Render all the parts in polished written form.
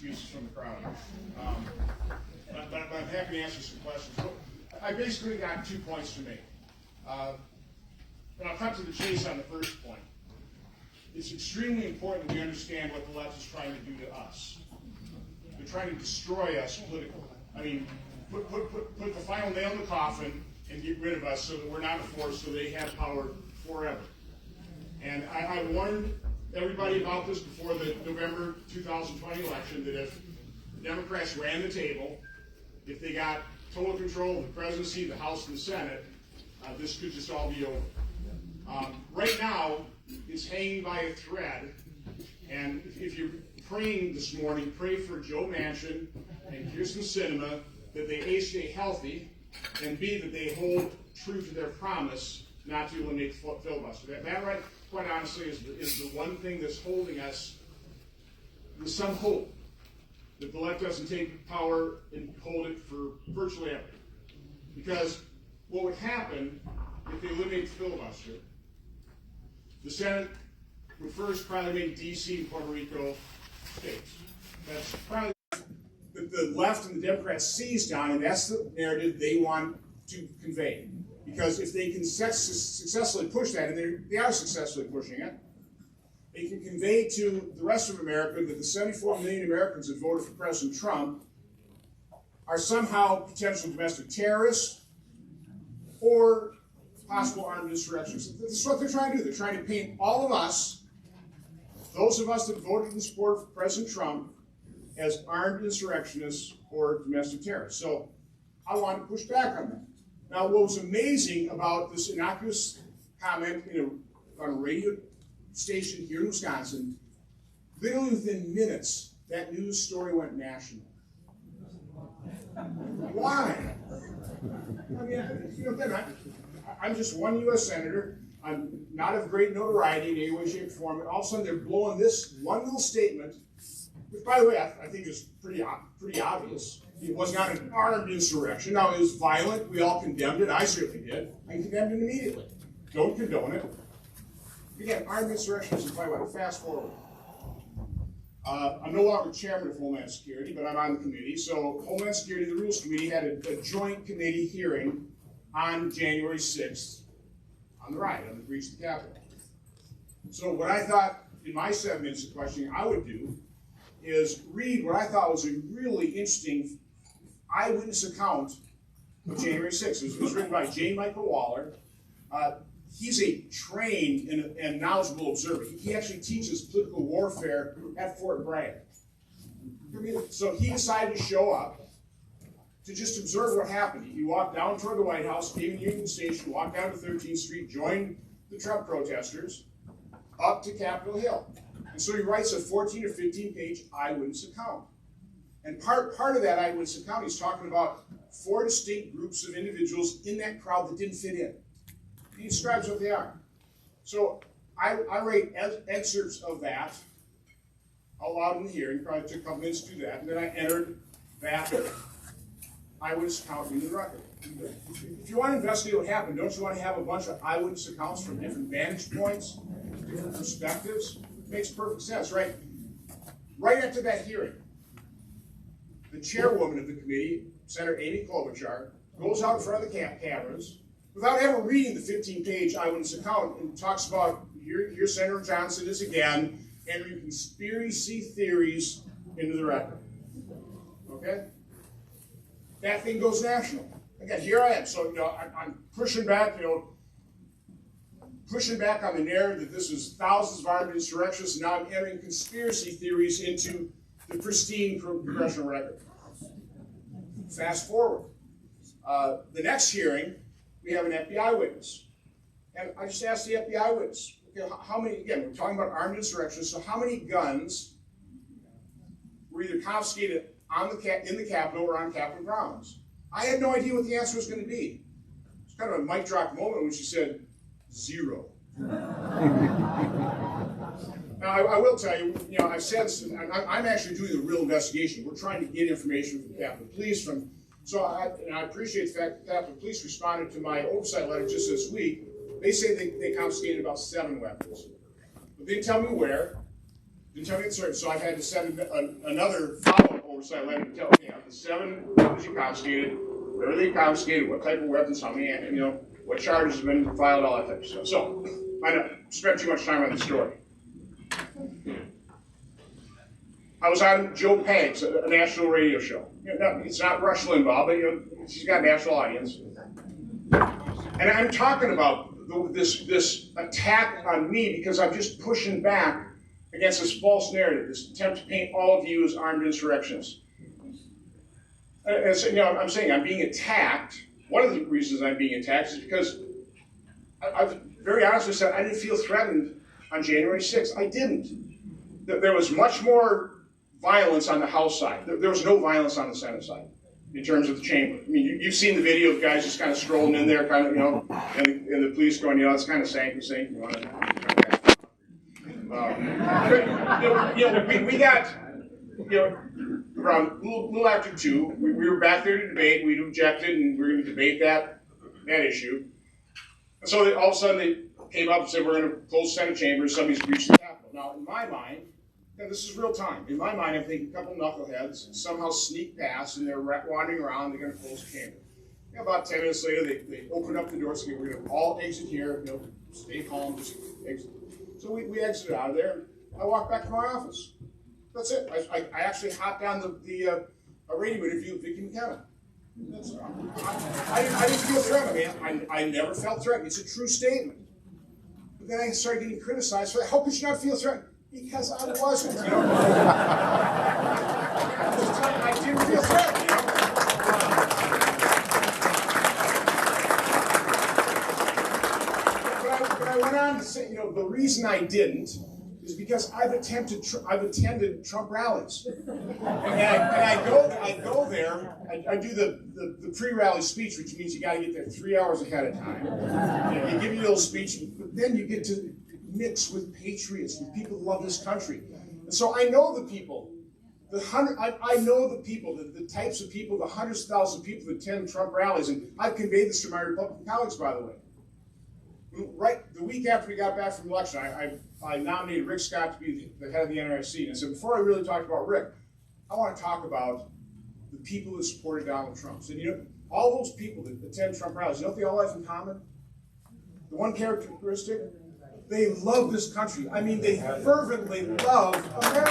excuses from the crowd. But I'm happy to answer some questions. I basically got 2 points to make. And I'll cut to the chase on the first point. It's extremely important that we understand what the left is trying to do to us. They're trying to destroy us politically. I mean, put the final nail in the coffin and get rid of us so that we're not a force, so they have power forever. And I warned everybody about this before the November 2020 election, that if the Democrats ran the table, if they got total control of the presidency, the House, and the Senate, this could just all be over. Right now, it's hanging by a thread, and if you're praying this morning, pray for Joe Manchin and Kirsten Sinema that they A, stay healthy, and B, that they hold true to their promise not to eliminate the filibuster. That right, quite honestly, is the one thing that's holding us with some hope that the left doesn't take power and hold it for virtually ever. Because what would happen if they eliminate the filibuster, the Senate would first probably make D.C. and Puerto Rico states. That's probably the left and the Democrats seized on, and that's the narrative they want to convey. Because if they can successfully push that, and they are successfully pushing it, they can convey to the rest of America that the 74 million Americans that voted for President Trump are somehow potential domestic terrorists or possible armed insurrectionists. This is what they're trying to do. They're trying to paint all of us, those of us that voted in support of President Trump, as armed insurrectionists or domestic terrorists. So I want to push back on that. Now, what was amazing about this innocuous comment on a radio station here in Wisconsin, literally within minutes, that news story went national. Why? I mean, I'm just one U.S. senator. I'm not of great notoriety in any way, shape, or form. And all of a sudden, they're blowing this one little statement, which, by the way, I think is pretty obvious. It was not an armed insurrection. Now, it was violent. We all condemned it. I certainly did. I condemned it immediately. Don't condone it. Again, armed insurrection isn't quite what. Fast forward. I'm no longer chairman of Homeland Security, but I'm on the committee. So Homeland Security, the Rules Committee, had a joint committee hearing on January 6th on the riot, on the breach of the Capitol. So what I thought in my 7 minutes of questioning I would do is read what I thought was a really interesting eyewitness account of January 6th. It was written by J. Michael Waller. He's a trained and knowledgeable observer. He actually teaches political warfare at Fort Bragg. So he decided to show up to just observe what happened. He walked down toward the White House, came to Union Station, walked down to 13th Street, joined the Trump protesters, up to Capitol Hill. And so he writes a 14 or 15-page eyewitness account. And part of that eyewitness account, he's talking about 4 distinct groups of individuals in that crowd that didn't fit in. He describes what they are. So I write excerpts of that out loud in the hearing. It probably took a couple minutes to do that. And then I entered that eyewitness account into the record. If you want to investigate what happened, don't you want to have a bunch of eyewitness accounts from different vantage points, different perspectives? It makes perfect sense, right? Right after that hearing, the chairwoman of the committee, Senator Amy Klobuchar, goes out in front of the cameras without ever reading the 15-page eyewitness account and talks about, here Senator Johnson is again, entering conspiracy theories into the record. Okay? That thing goes national. Again, here I am. So, I'm pushing back, pushing back on the narrative that this was thousands of armed insurrectionists, and now I'm entering conspiracy theories into the pristine congressional record. Fast forward. The next hearing, we have an FBI witness. And I just asked the FBI witness, okay, how many, again, we're talking about armed insurrectionists, so how many guns were either confiscated in the Capitol or on Capitol grounds? I had no idea what the answer was going to be. It's kind of a mic drop moment when she said, 0. Now, I will tell you, I've said this, I'm actually doing the real investigation. We're trying to get information from the Capitol Police. So I appreciate the fact that the Capitol Police responded to my oversight letter just this week. They say they confiscated about 7 weapons. But they didn't tell me where. until I get certain. So I've had to send another follow-up oversight letter to tell, okay, the 7 weapons you confiscated, where are they confiscated, what type of weapons, how many, what charges have been filed, all that type of stuff. So I don't spend too much time on the story. I was on Joe Pags, a national radio show. It's not Rush Limbaugh, but she's got a national audience. And I'm talking about this attack on me because I'm just pushing back against this false narrative, this attempt to paint all of you as armed insurrectionists. And so, I'm saying I'm being attacked. One of the reasons I'm being attacked is because I've very honestly said I didn't feel threatened on January 6th. I didn't. There was much more violence on the House side. There was no violence on the Senate side in terms of the chamber. I mean, you've seen the video of guys just kind of strolling in there, kind of, and the police going, it's kind of sanctimonious. We got, around a little after 2, we were back there to debate. We'd objected, and we were going to debate that issue. And so all of a sudden they came up and said, we're going to close Senate chambers. Somebody's breached the Capitol. Now, in my mind, and this is real time. In my mind, I'm thinking a couple knuckleheads somehow sneak past and they're wandering around. They're going to close the chamber. About 10 minutes later, they open up the doors. So we're going to all exit here. Stay calm, just exit. So we exited out of there. I walked back to my office. That's it. I actually hopped on the radio interview with Vicki McKenna. I didn't feel threatened. I never felt threatened. It's a true statement. But then I started getting criticized for that. How could you not feel threatened? Because I wasn't, I didn't feel threatened, But I went on to say, the reason I didn't is because I've attended Trump rallies. And I go there, I do the pre-rally speech, which means you got to get there 3 hours ahead of time. You give your little speech, but then you get to mix with patriots, with people who love this country. And so I know the people, I know the people, the types of people, the hundreds of thousands of people that attend Trump rallies, and I've conveyed this to my Republican colleagues, by the way. Right, the week after we got back from the election, I nominated Rick Scott to be the head of the NRSC, and I said, before I really talk about Rick, I want to talk about the people that supported Donald Trump. I said, all those people that attend Trump rallies, what they all have in common? The one characteristic, they love this country. I mean, they fervently love America.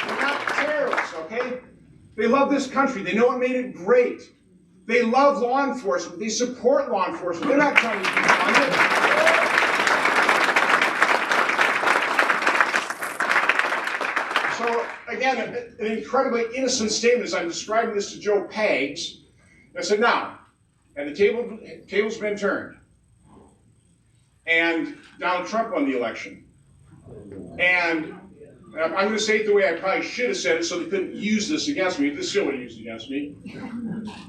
They're not terrorists, okay? They love this country. They know what made it great. They love law enforcement. They support law enforcement. They're not trying to defund it. So, again, an incredibly innocent statement as I'm describing this to Joe Pags. I said, now, and the table's been turned. And Donald Trump won the election. And I'm going to say it the way I probably should have said it so they couldn't use this against me. This still would have used it against me.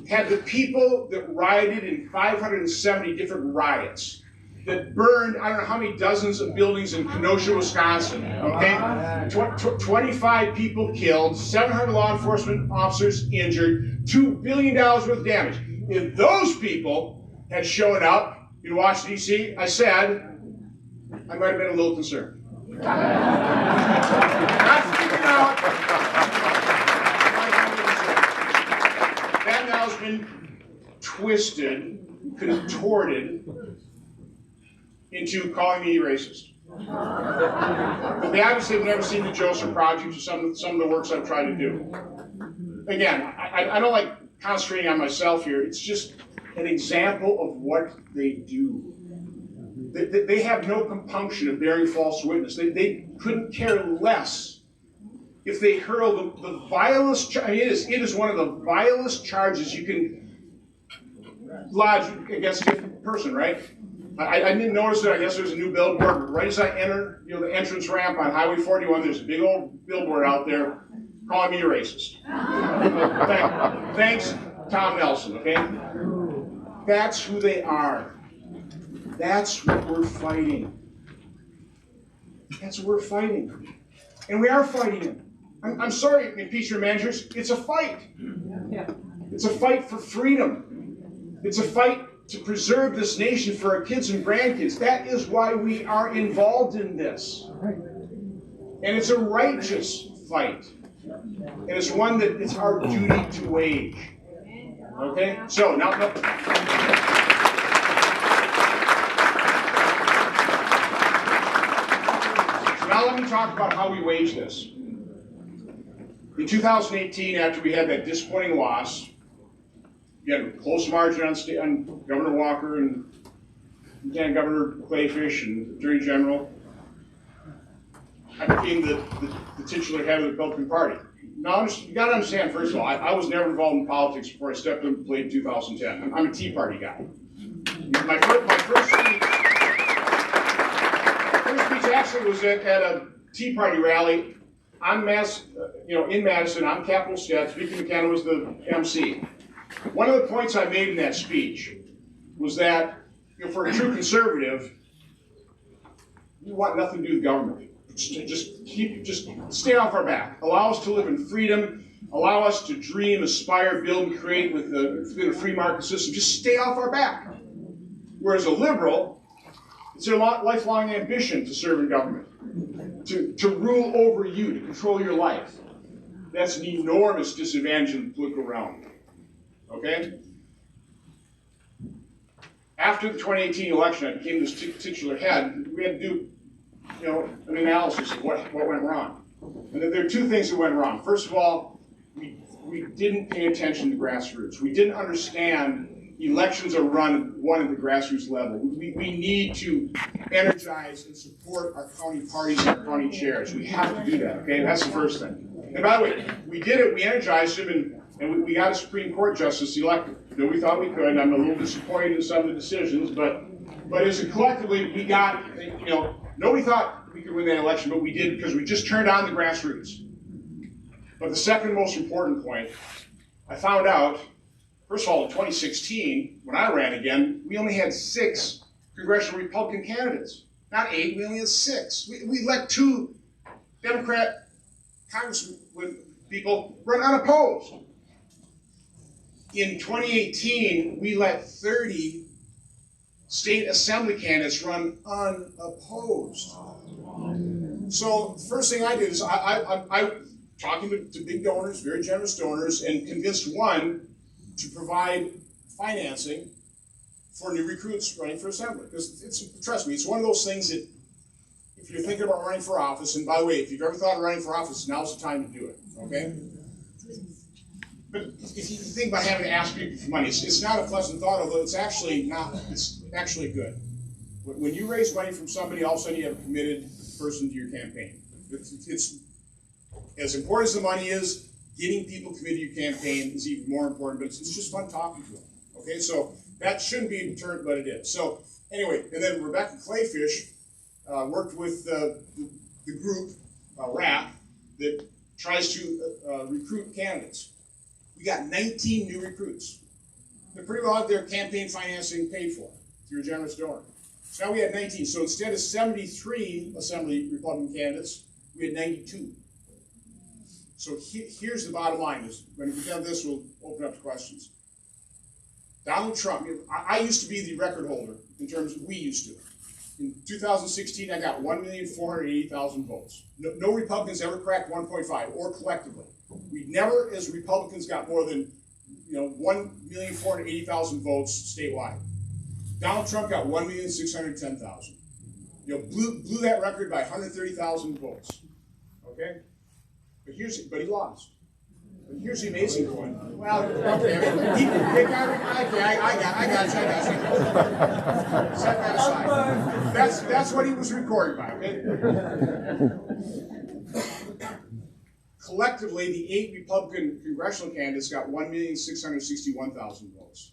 Had the people that rioted in 570 different riots that burned, I don't know how many dozens of buildings in Kenosha, Wisconsin, okay? 25 people killed, 700 law enforcement officers injured, $2 billion worth of damage. If those people had shown up in Washington, D.C., I said, I might have been a little concerned. Not freaking out. That now has been twisted, contorted into calling me racist. But they obviously have never seen the Joseph Project or some of the works I've tried to do. Again, I don't like concentrating on myself here. It's just an example of what they do. They have no compunction of bearing false witness. They couldn't care less if they hurl the vilest. I mean, it is one of the vilest charges you can lodge against a different person, right? I didn't notice it. I guess there's a new billboard right as I enter, the entrance ramp on Highway 41. There's a big old billboard out there calling me a racist. Thanks, Tom Nelson. Okay, that's who they are. That's what we're fighting. That's what we're fighting, and we are fighting it. I'm sorry, impeachment managers. It's a fight. It's a fight for freedom. It's a fight to preserve this nation for our kids and grandkids. That is why we are involved in this. And it's a righteous fight. And it's one that it's our duty to wage. Okay? So now let me talk about how we wage this. In 2018, after we had that disappointing loss, we had a close margin on Governor Walker and Lieutenant Governor Clayfish and Attorney General. I became the titular head of the Republican Party. Now, you got to understand, first of all, I was never involved in politics before I stepped into play in 2010. I'm a Tea Party guy. My first speech actually was at a Tea Party rally in Madison, on Capitol steps. Vicky McKenna was the MC. One of the points I made in that speech was that, for a true conservative, we want nothing to do with government. Just stay off our back. Allow us to live in freedom. Allow us to dream, aspire, build, and create within a free market system. Just stay off our back. Whereas a liberal, it's their lifelong ambition to serve in government, to rule over you, to control your life. That's an enormous disadvantage in the political realm. Okay? After the 2018 election, I became this titular head. We had to do an analysis of what went wrong. And there are two things that went wrong. First of all, we didn't pay attention to grassroots. We didn't understand elections are won at the grassroots level. We need to energize and support our county parties and our county chairs. We have to do that, okay? That's the first thing. And by the way, we did it. We energized them, and we got a Supreme Court justice elected. We thought we could, and I'm a little disappointed in some of the decisions, but as a collectively, we got, nobody thought we could win that election, but we did because we just turned on the grassroots. But the second most important point, I found out, first of all, in 2016, when I ran again, we only had 6 congressional Republican candidates. Not 8, we only had 6. We let 2 Democrat congressmen people run unopposed. In 2018, we let 30 state assembly candidates run unopposed. So the first thing I did is I talking to big donors, very generous donors, and convinced one to provide financing for new recruits running for assembly. Because trust me, it's one of those things that if you're thinking about running for office, and by the way, if you've ever thought of running for office, now's the time to do it, okay? But if you think about having to ask people for money, it's not a pleasant thought, although it's actually good. When you raise money from somebody, all of a sudden you have a committed person to your campaign. It's as important as the money is, getting people committed to your campaign is even more important, but it's just fun talking to them. Okay, so that shouldn't be a deterrent, but it is. So anyway, and then Rebecca Clayfish worked with the group, RAP, that tries to recruit candidates. We got 19 new recruits. They're pretty well have their campaign financing paid for through a generous donor. So now we had 19. So instead of 73 Assembly Republican candidates, we had 92. So here's the bottom line. Is when we have this, we'll open up to questions. Donald Trump, I used to be the record holder in terms of we used to. In 2016, I got 1,480,000 votes. No Republicans ever cracked 1.5, or collectively. We never, as Republicans, got more than 1,480,000 votes statewide. Donald Trump got 1,610,000. Blew that record by 130,000 votes. Okay, but he lost. But here's the amazing point. Well, okay, I got you. Set that aside. That's what he was recorded by. Okay. Collectively, the 8 Republican congressional candidates got 1,661,000 votes.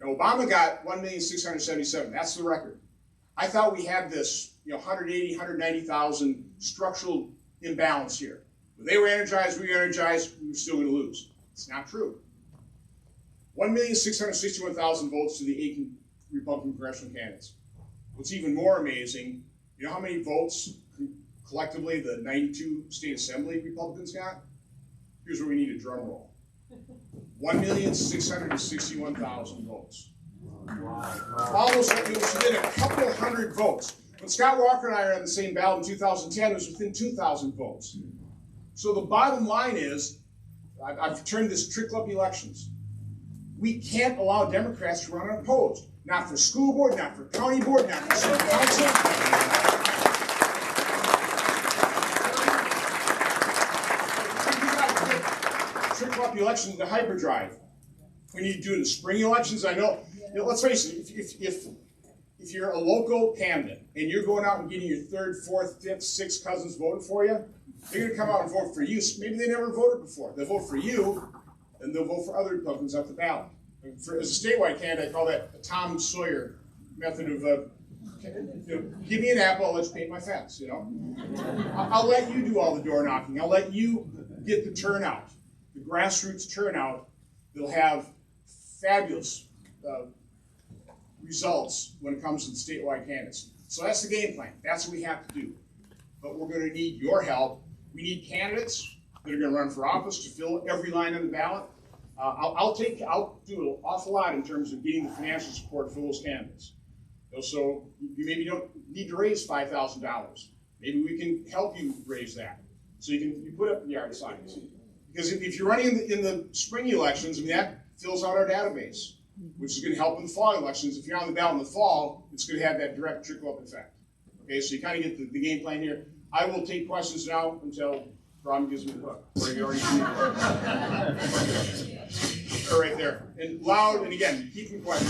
Now, Obama got 1,677,000. That's the record. I thought we had this, 180, 190,000 structural imbalance here. When they were energized, we were energized, we were still going to lose. It's not true. 1,661,000 votes to the 8 Republican congressional candidates. What's even more amazing, you know how many votes collectively the 92 state assembly Republicans got? Here's where we need a drum roll. 1,661,000 votes. Almost, it was within a couple hundred votes. When Scott Walker and I are on the same ballot in 2010, it was within 2,000 votes. So the bottom line is, I've turned this trickle up elections. We can't allow Democrats to run unopposed. Not for school board, not for county board, not for city council. Trickle up elections into hyperdrive. We need to do it in spring elections. I know, let's face it, if you're a local candidate and you're going out and getting your third, fourth, fifth, sixth cousins voting for you, they're going to come out and vote for you. Maybe they never voted before. They'll vote for you, and they'll vote for other Republicans up the ballot. As a statewide candidate, I call that a Tom Sawyer method of, give me an apple, I'll let you paint my fence, I'll let you do all the door knocking. I'll let you get the turnout, the grassroots turnout. They'll have fabulous results when it comes to the statewide candidates. So that's the game plan. That's what we have to do. But we're going to need your help. We need candidates that are going to run for office to fill every line on the ballot. I'll do an awful lot in terms of getting the financial support for those candidates. So you maybe don't need to raise $5,000. Maybe we can help you raise that. So you put up yard signs. Because if you're running in the spring elections, that fills out our database, which is going to help in the fall elections. If you're on the ballot in the fall, it's going to have that direct trickle-up effect. Okay, so you kind of get the game plan here. I will take questions now until Ron gives me the hook. Or you already Or right there. And loud, and again, keep them quiet.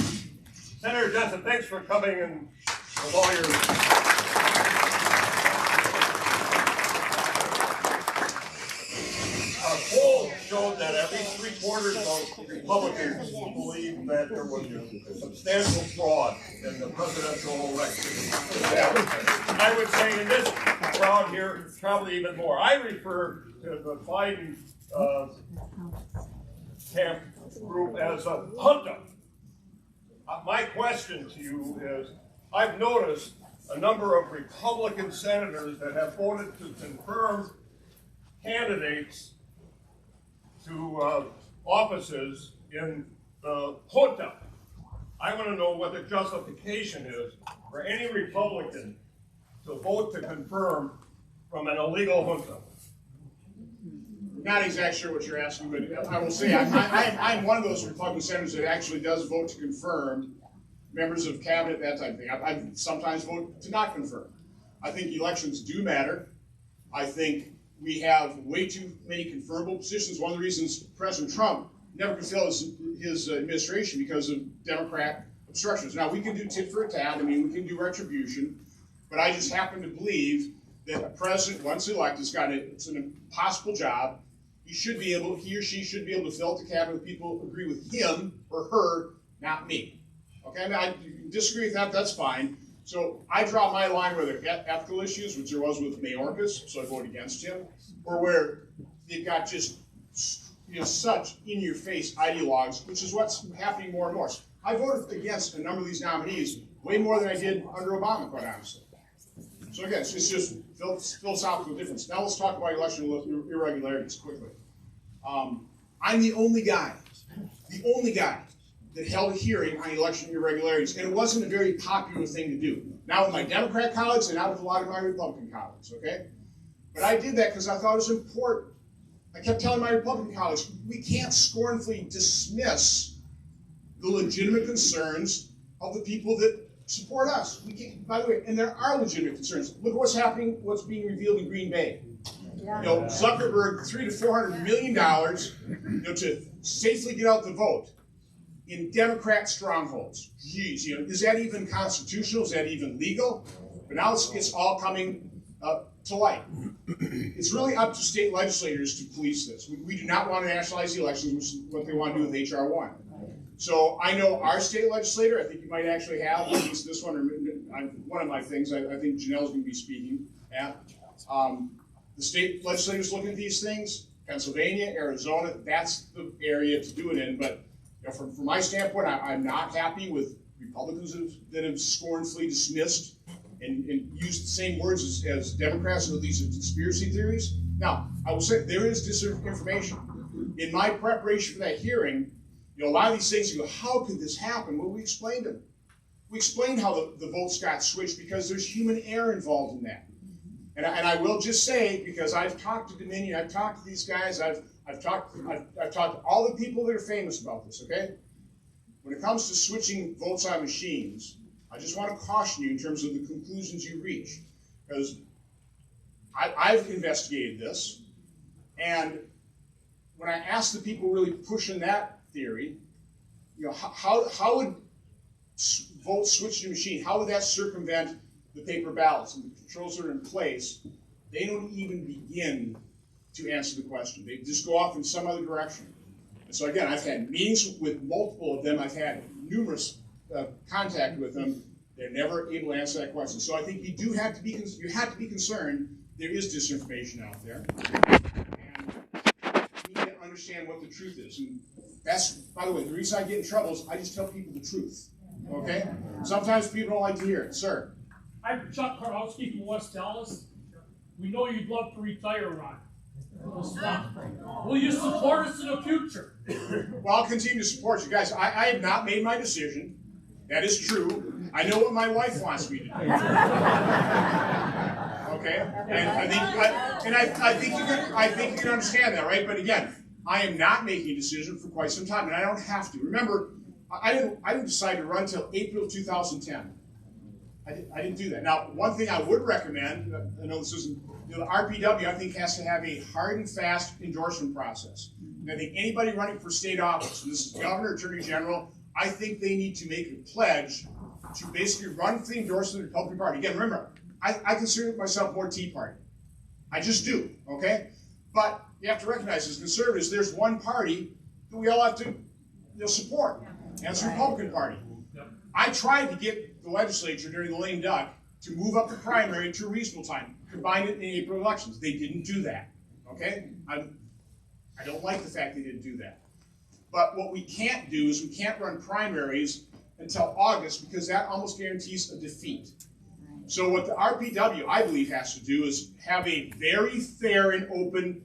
Senator Jensen, thanks for coming and with all your... Polls showed that at least 3/4 of Republicans believe that there was a substantial fraud in the presidential election. I would say in this crowd here, probably even more. I refer to the Biden camp group as a junta. My question to you is, I've noticed a number of Republican senators that have voted to confirm candidates to offices in the junta. I want to know what the justification is for any Republican to vote to confirm from an illegal junta. Not exactly sure what you're asking, but I will say I'm one of those Republican senators that actually does vote to confirm members of cabinet, that type of thing. I sometimes vote to not confirm. I think elections do matter. I think we have way too many confirmable positions. One of the reasons President Trump never could fill his administration because of Democrat obstructions. Now, we can do tit for tat. We can do retribution. But I just happen to believe that a president, once elected, it's an impossible job. He or she should be able to fill out the cabinet with people who agree with him or her, not me. Okay, you can disagree with that, that's fine. So I draw my line where there are ethical issues, which there was with Mayorkas, so I vote against him, or where they've got just such in-your-face ideologues, which is what's happening more and more. So I voted against a number of these nominees way more than I did under Obama, quite honestly. So again, it's just philosophical difference. Now let's talk about election irregularities quickly. I'm the only guy that held a hearing on election irregularities, and it wasn't a very popular thing to do. Not with my Democrat colleagues and not with a lot of my Republican colleagues, okay? But I did that because I thought it was important. I kept telling my Republican colleagues, we can't scornfully dismiss the legitimate concerns of the people that support us. We can't, by the way, and there are legitimate concerns. Look at what's happening, what's being revealed in Green Bay. Zuckerberg, $300 to $400 million, to safely get out the vote in Democrat strongholds. Geez, is that even constitutional? Is that even legal? But now it's all coming to light. It's really up to state legislators to police this. We do not want to nationalize the elections, which is what they want to do with H.R. 1. So I know our state legislator, I think you might actually have, at least this one, or one of my things, I think Janelle's going to be speaking at. The state legislators looking at these things, Pennsylvania, Arizona, that's the area to do it in. But from my standpoint, I'm not happy with Republicans that have scornfully dismissed and used the same words as Democrats with these conspiracy theories. Now, I will say there is disinformation. In my preparation for that hearing, You know, a lot of these things, you go, how could this happen? Well, we explained them. We explained how the votes got switched because there's human error involved in that. And I will just say, because I've talked to Dominion, I've talked to these guys, I've talked to all the people that are famous about this, okay? When it comes to switching votes on machines, I just want to caution you in terms of the conclusions you reach. Because I've investigated this, and when I asked the people really pushing that theory, you know, how would votes switched to machine, how would that circumvent the paper ballots and the controls that are in place? They don't even begin to answer the question. They just go off in some other direction. And so again, I've had meetings with multiple of them. I've had numerous contact with them. They're never able to answer that question. So I think you have to be concerned. There is disinformation out there, and you need to understand what the truth is. And that's, by the way, the reason I get in trouble is I just tell people the truth. Okay? Sometimes people don't like to hear it. Sir. I'm Chuck Karowski from West Dallas. We know you'd love to retire, Ron. Will you support us in the future? Well, I'll continue to support you guys. I have not made my decision. That is true. I know what my wife wants me to do. Okay, and I think you can understand that, right? But again, I am not making a decision for quite some time, and I don't have to. Remember, I didn't decide to run until April of 2010. I didn't do that. Now, one thing I would recommend, I know this isn't, you know, the RPW, I think, has to have a hard and fast endorsement process. And I think anybody running for state office, and this is governor, attorney general, I think they need to make a pledge to basically run for the endorsement of the Republican Party. Again, remember, I consider myself more Tea Party. I just do, okay? But you have to recognize, as conservatives, there's one party that we all have to support, and it's the Republican Party. I tried to get the legislature during the lame duck to move up the primary to a reasonable time, combine it in the April elections. They didn't do that, okay? I don't like the fact they didn't do that. But what we can't do is we can't run primaries until August, because that almost guarantees a defeat. So what the RPW, I believe, has to do is have a very fair and open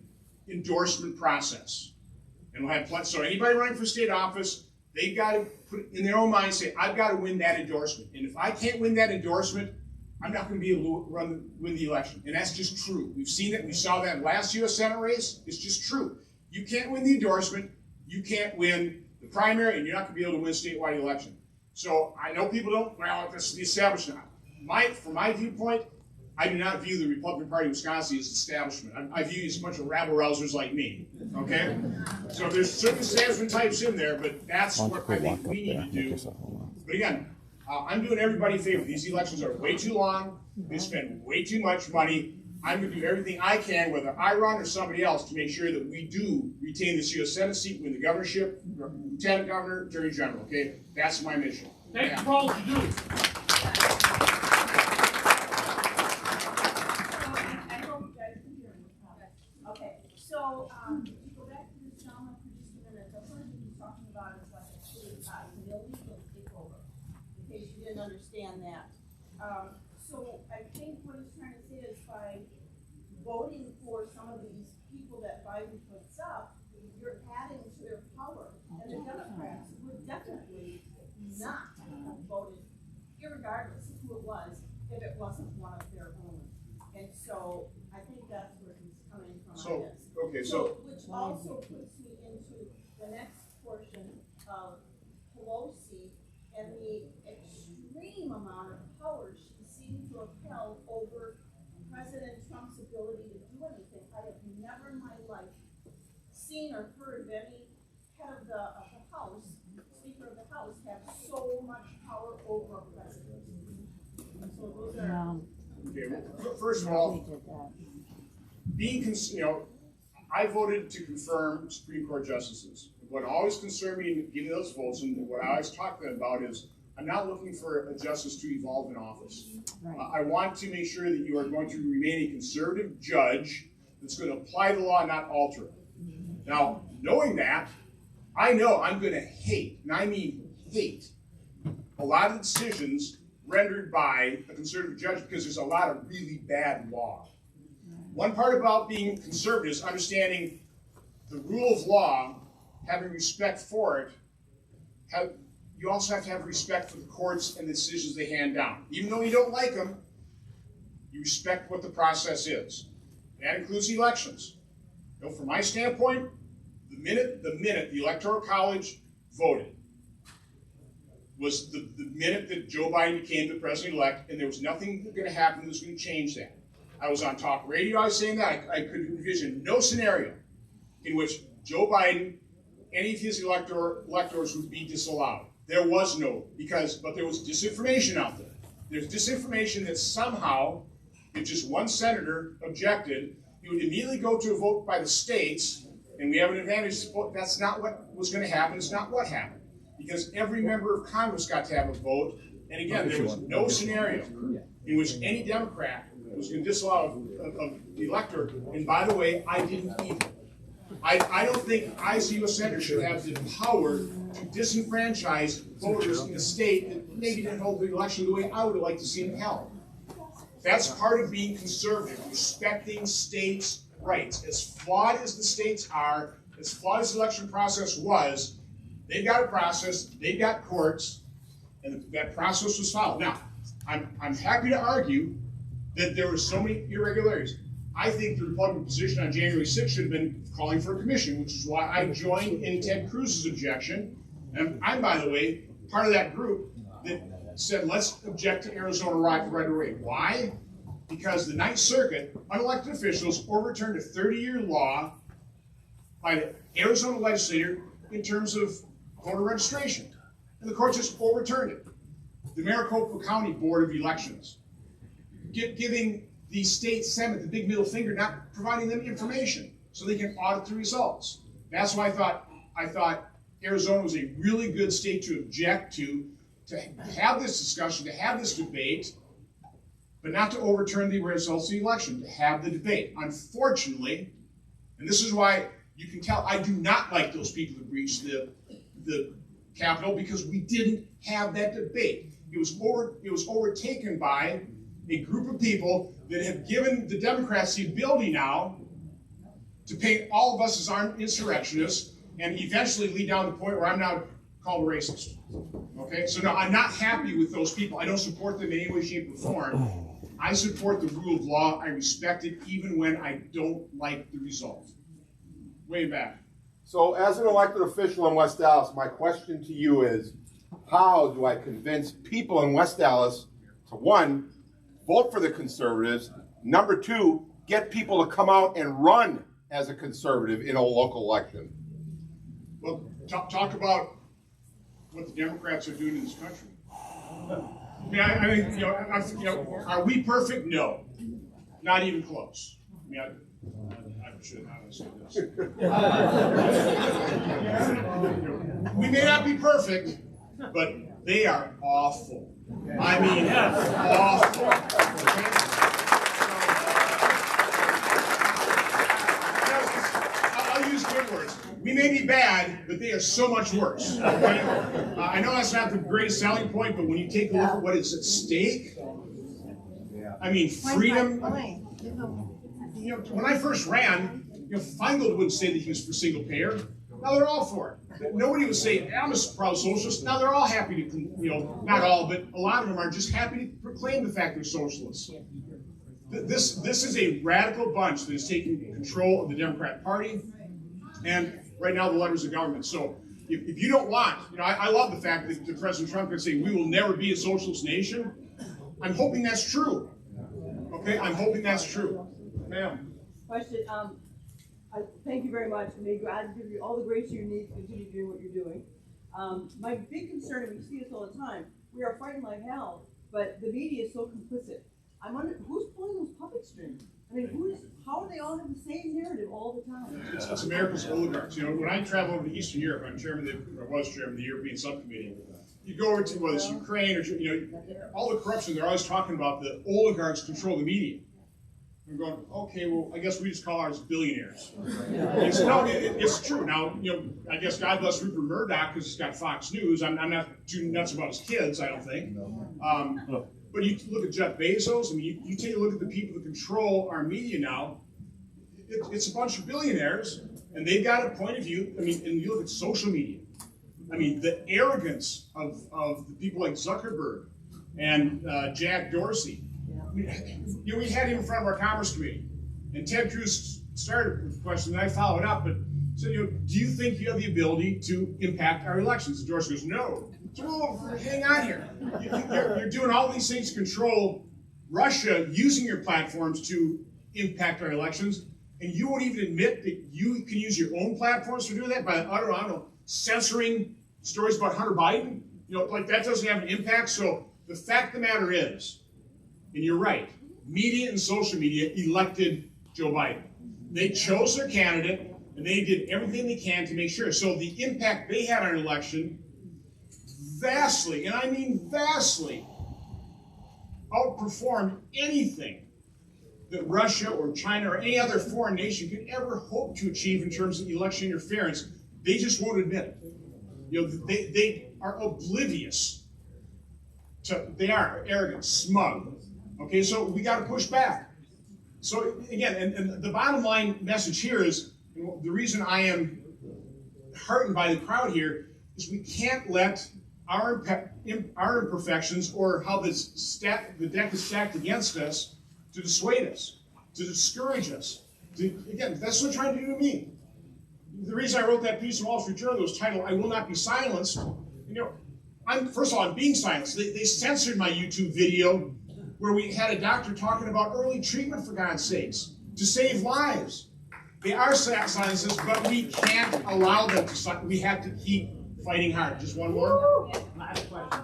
endorsement process. And we'll have so anybody running for state office, they've got to put in their own mind, say, I've got to win that endorsement. And if I can't win that endorsement, I'm not going to be able to win the election. And that's just true. We've seen it. We saw that in last U.S. Senate race. It's just true. You can't win the endorsement. You can't win the primary, and you're not going to be able to win statewide election. So I know people don't, well, this is the establishment. From my viewpoint, I do not view the Republican Party of Wisconsin as establishment. I view you as a bunch of rabble-rousers like me, okay? So there's certain establishment types in there, but that's what I think we need to do. But again, I'm doing everybody a favor. These elections are way too long. They spend way too much money. I'm going to do everything I can, whether I run or somebody else, to make sure that we do retain this U.S. Senate seat, win the governorship, lieutenant governor, attorney general, okay? That's my mission. Thank you for all you do. So, to go back to this gentleman for just a minute, the first thing he's talking about is like an illegal takeover, in case you didn't understand that. So I think what he's trying to say is by voting for some of these people that Biden puts up, you're adding to their power. And the Democrats would definitely not have voted, irregardless of who it was, if it wasn't one of their own. And so I think that's where he's coming from on this. Okay, Which also puts me into the next portion of Pelosi and the extreme amount of power she seemed to have held over President Trump's ability to do anything. I have never in my life seen or heard of any head of the House, Speaker of the House, have so much power over a president. So those are. Okay, well, first of all, I voted to confirm Supreme Court justices. What always concerned me in giving those votes, and what I always talk to them about, is I'm not looking for a justice to evolve in office. Right. I want to make sure that you are going to remain a conservative judge that's going to apply the law, not alter it. Now, knowing that, I know I'm going to hate, and I mean hate, a lot of the decisions rendered by a conservative judge because there's a lot of really bad law. One part about being conservative is understanding the rule of law, having respect for it, you also have to have respect for the courts and the decisions they hand down. Even though you don't like them, you respect what the process is. That includes elections. You know, from my standpoint, the minute the Electoral College voted was the minute that Joe Biden became the president-elect, and there was nothing going to happen that was going to change that. I was on talk radio, I was saying that. I could envision no scenario in which Joe Biden, any of his electors would be disallowed. There was no, but there was disinformation out there. There's disinformation that somehow, if just one senator objected, he would immediately go to a vote by the states, and we have an advantage. That's not what was going to happen. It's not what happened. Because every member of Congress got to have a vote, and again, there was no scenario in which any Democrat was going to disallow the elector. And by the way, I didn't either. I don't think I, as a U.S. Senator, should have the power to disenfranchise voters in a state that maybe didn't hold the election the way I would have liked to see them held. That's part of being conservative, respecting states' rights. As flawed as the states are, as flawed as the election process was, they've got a process, they've got courts, and that process was followed. Now, I'm happy to argue that there were so many irregularities. I think the Republican position on January 6th should have been calling for a commission, which is why I joined in Ted Cruz's objection. And I'm, by the way, part of that group that said, let's object to Arizona right away. Why? Because the Ninth Circuit, unelected officials, overturned a 30-year law by the Arizona legislature in terms of voter registration. And the court just overturned it. The Maricopa County Board of Elections, giving the state Senate the big middle finger, not providing them information so they can audit the results. That's why I thought Arizona was a really good state to object to have this discussion, to have this debate, but not to overturn the results of the election, to have the debate. Unfortunately, and this is why you can tell I do not like those people who breached the Capitol, because we didn't have that debate. It was overtaken by a group of people that have given the Democrats the ability now to paint all of us as armed insurrectionists and eventually lead down to the point where I'm now called a racist. Okay, so no, I'm not happy with those people. I don't support them in any way, shape, or form. I support the rule of law. I respect it even when I don't like the result. Way back. So as an elected official in West Dallas, my question to you is, how do I convince people in West Dallas to, one, vote for the conservatives, number two, get people to come out and run as a conservative in a local election? Well, talk about what the Democrats are doing in this country. I mean, are we perfect? No, not even close. I mean, I should not say this. We may not be perfect, but they are awful. I mean, awful. I'll use good words. We may be bad, but they are so much worse. Okay? I know that's not the greatest selling point, but when you take a look at what is at stake, I mean, freedom. When I first ran, Feingold wouldn't say that he was for single payer. Now they're all for it. Nobody would say, I'm a proud socialist. Now they're all happy to, not all, but a lot of them are just happy to proclaim the fact they're socialists. This is a radical bunch that is taking control of the Democrat Party and right now the levers of government. So if you don't want, I love the fact that President Trump can say, we will never be a socialist nation. I'm hoping that's true. Okay, I'm hoping that's true. Ma'am. Question, thank you very much. May God give you all the grace you need to continue doing what you're doing. My big concern, and we see this all the time, we are fighting like hell, but the media is so complicit. I'm wondering, who's pulling those puppet strings? I mean, how do they all have the same narrative all the time? It's America's oligarchs. When I travel over to Eastern Europe, I was chairman of the European Subcommittee. You go over to whether it's Ukraine or all the corruption, they're always talking about the oligarchs control the media. I'm going, okay, well, I guess we just call ours billionaires. It's true. Now, I guess God bless Rupert Murdoch because he's got Fox News. I'm not too nuts about his kids, I don't think. But you look at Jeff Bezos. I mean, you take a look at the people that control our media now. It's a bunch of billionaires, and they've got a point of view. I mean, and you look at social media. I mean, the arrogance of the people like Zuckerberg and Jack Dorsey. We had him in front of our Commerce Committee, and Ted Cruz started with the question, and I followed up, but said, do you think you have the ability to impact our elections? And Dorsey goes, no. So, well, hang on here. You're doing all these things to control Russia using your platforms to impact our elections, and you won't even admit that you can use your own platforms for doing that by, I don't know, censoring stories about Hunter Biden? Like that doesn't have an impact. So the fact of the matter is, and you're right, media and social media elected Joe Biden. They chose their candidate, and they did everything they can to make sure. So the impact they had on an election vastly, and I mean vastly, outperformed anything that Russia or China or any other foreign nation could ever hope to achieve in terms of election interference. They just won't admit it. They are oblivious they are arrogant, smug. Okay, so we got to push back. So again, and the bottom line message here is, the reason I am heartened by the crowd here is we can't let our imperfections or how the deck is stacked against us to dissuade us, to discourage us. Again, that's what they're trying to do to me. The reason I wrote that piece in Wall Street Journal was titled, "I Will Not Be Silenced." First of all, I'm being silenced. They censored my YouTube video where we had a doctor talking about early treatment, for God's sakes, to save lives. They are silences, but we can't allow them to. We have to keep fighting hard. Just one more.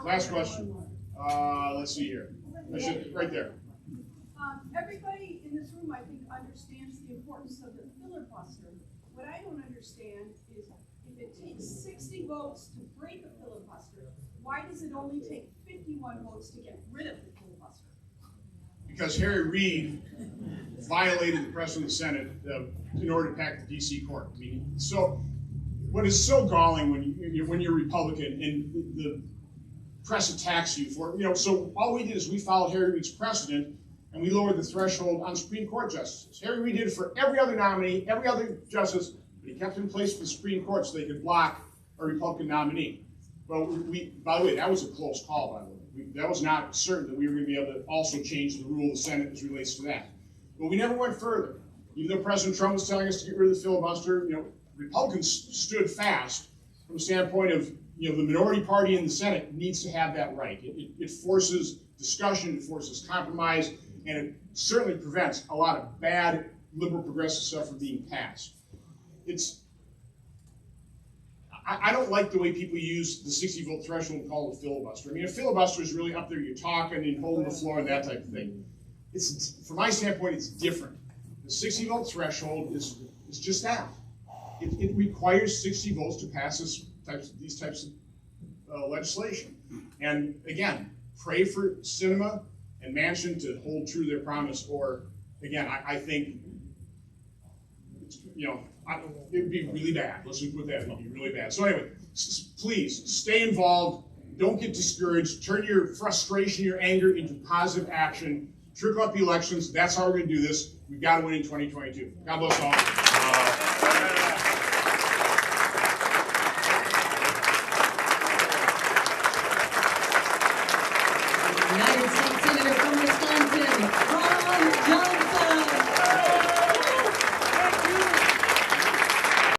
Last question. Let's see here. Right there. Everybody in this room, I think, understands the importance of the filibuster. What I don't understand is if it takes 60 votes to break a filibuster, why does it only take 51 votes to get rid of the filibuster? Because Harry Reid violated the precedent of the Senate in order to pack the DC court. I mean, so what is so galling when you're Republican and the press attacks you for so all we did is we followed Harry Reid's precedent and we lowered the threshold on Supreme Court justices. Harry Reid did it for every other nominee, every other justice, but he kept it in place for the Supreme Court so they could block a Republican nominee. Well, by the way, that was a close call, by the way. That was not certain that we were going to be able to also change the rule of the Senate as relates to that. But we never went further. Even though President Trump was telling us to get rid of the filibuster, Republicans stood fast from the standpoint of, the minority party in the Senate needs to have that right. It forces discussion, it forces compromise, and it certainly prevents a lot of bad liberal progressive stuff from being passed. I don't like the way people use the 60-vote threshold and call it a filibuster. I mean, a filibuster is really up there, you're talking and holding the floor and that type of thing. From my standpoint, it's different. The 60-vote threshold is just that. It requires 60 votes to pass these types of legislation. And again, pray for Sinema and Manchin to hold true to their promise, or again, I think, it would be really bad. Let's just put that, it would be really bad. So anyway, please stay involved. Don't get discouraged. Turn your frustration, your anger into positive action. Trickle up the elections. That's how we're going to do this. We've got to win in 2022. God bless all.